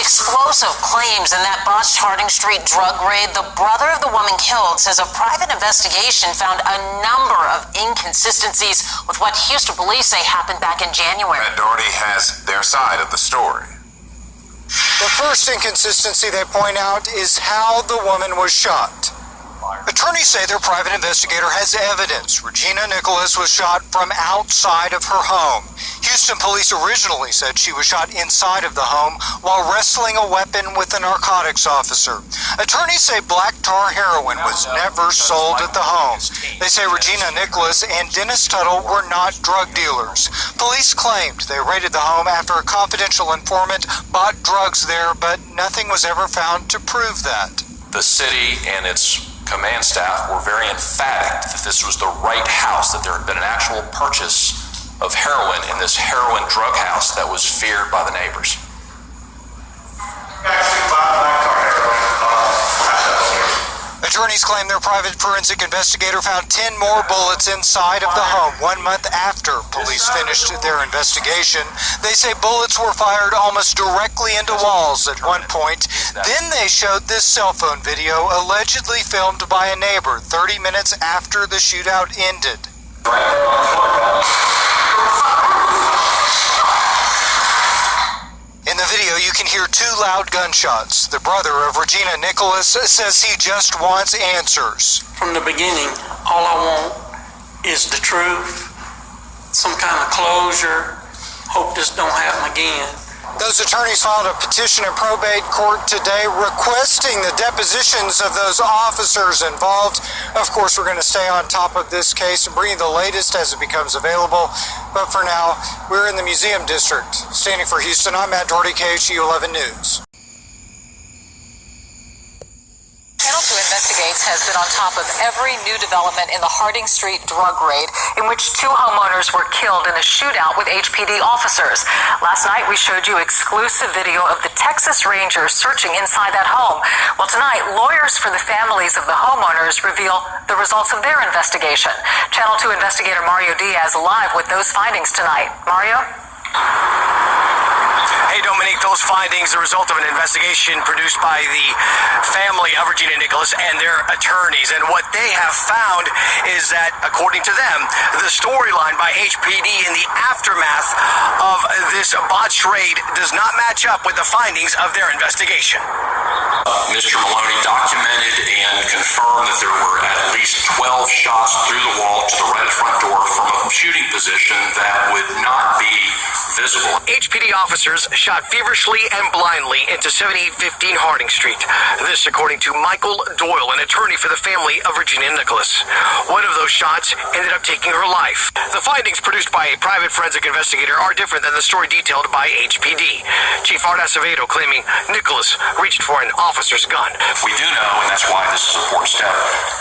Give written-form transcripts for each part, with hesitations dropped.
explosive claims in that botched Harding Street drug raid. The brother of the woman killed says a private investigation found a number of inconsistencies with what Houston police say happened back in January. Matt Doherty has their side of the story. The first inconsistency they point out is how the woman was shot. Attorneys say their private investigator has evidence Regina Nicholas was shot from outside of her home. Houston police originally said she was shot inside of the home while wrestling a weapon with a narcotics officer. Attorneys say black tar heroin was never sold at the home. They say Regina Nicholas and Dennis Tuttle were not drug dealers. Police claimed they raided the home after a confidential informant bought drugs there, but nothing was ever found to prove that. The city and its command staff were very emphatic that this was the right house, that there had been an actual purchase of heroin in this heroin drug house that was feared by the neighbors. Attorneys claim their private forensic investigator found 10 more bullets inside of the home 1 month after police finished their investigation. They say bullets were fired almost directly into walls at one point. Then they showed this cell phone video allegedly filmed by a neighbor 30 minutes after the shootout ended. In the video, you can hear 2 loud gunshots. The brother of Regina Nicholas says he just wants answers. From the beginning, all I want is the truth, some kind of closure. Hope this don't happen again. Those attorneys filed a petition in probate court today requesting the depositions of those officers involved. Of course, we're going to stay on top of this case and bring you the latest as it becomes available. But for now, we're in the Museum District. Standing for Houston, I'm Matt Doherty, KHU 11 News. Channel 2 Investigates has been on top of every new development in the Harding Street drug raid, in which 2 homeowners were killed in a shootout with HPD officers. Last night, we showed you exclusive video of the Texas Rangers searching inside that home. Well, tonight, lawyers for the families of the homeowners reveal the results of their investigation. Channel 2 investigator Mario Diaz live with those findings tonight. Mario? Hey, Dominique, those findings, the result of an investigation produced by the family of Regina Nicholas and their attorneys. And what they have found is that, according to them, the storyline by HPD in the aftermath of this botched raid does not match up with the findings of their investigation. Mr. Maloney documented and confirmed that there were at least 12 shots through the wall to the right front door from a shooting position that would not be visible. HPD officers shot feverishly and blindly into 7815 Harding Street. This, according to Michael Doyle, an attorney for the family of Regina Nicholas. One of those shots ended up taking her life. The findings produced by a private forensic investigator are different than the story detailed by HPD. Chief Art Acevedo claiming Nicholas reached for an officer's gun. We do know, and that's why this is an important step,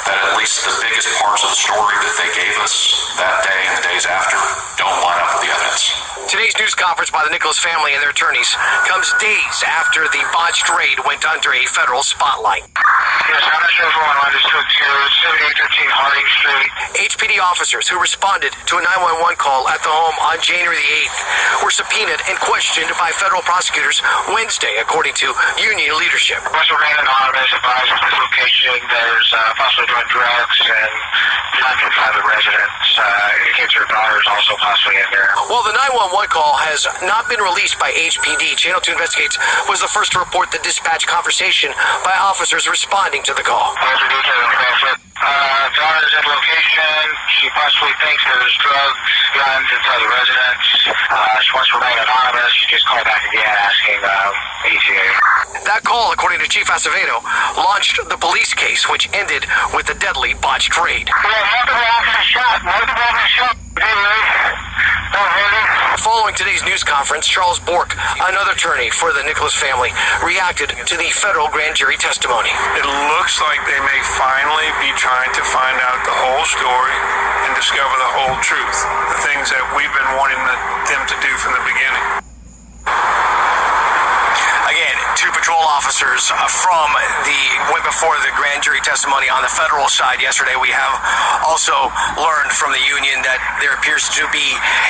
that at least the biggest parts of the story that they gave us that day and the days after don't line up with the evidence. Today's news conference by the Nicholas family and their attorneys comes days after the botched raid went under a federal spotlight. Yes, I'm not sure if one just took to 7813 Harding Street. HPD officers who responded to a 911 call at the home on January the 8th were subpoenaed and questioned by federal prosecutors Wednesday, according to union leadership. West remain anonymous, advised of this location. There's possibly doing drugs and not in private residence. Indicates her daughter is also possibly in there. While the 911 call has not been released by HPD, Channel 2 Investigates was the first to report the dispatch conversation by officers responding to the call. Daughter's at location. She possibly thinks there's drugs, guns inside the residence. She wants to remain anonymous. She just called back again asking ETA. That call, according to Chief Acevedo, launched the police case, which ended with the deadly botched raid. Multiple officers shot. Following today's news conference, Charles Bork, another attorney for the Nicholas family, reacted to the federal grand jury testimony. It looks like they may finally be trying to find out the whole story and discover the whole truth, the things that we've been wanting them to do from the beginning. Again, 2 patrol officers from the went for the grand jury testimony on the federal side. Yesterday, we have also learned from the union that there appears to be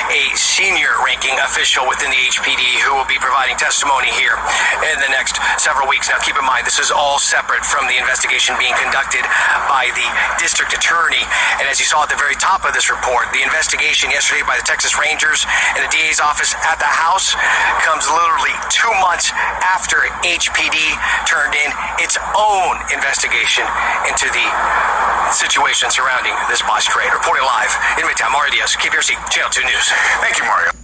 a senior ranking official within the HPD who will be providing testimony here in the next several weeks. Now, keep in mind, this is all separate from the investigation being conducted by the district attorney. And as you saw at the very top of this report, the investigation yesterday by the Texas Rangers and the DA's office at the House comes literally 2 months after HPD turned in its own investigation into the situation surrounding this botched raid. Reporting live in Midtown, Mario Diaz, KPRC, Channel 2 News. Thank you, Mario.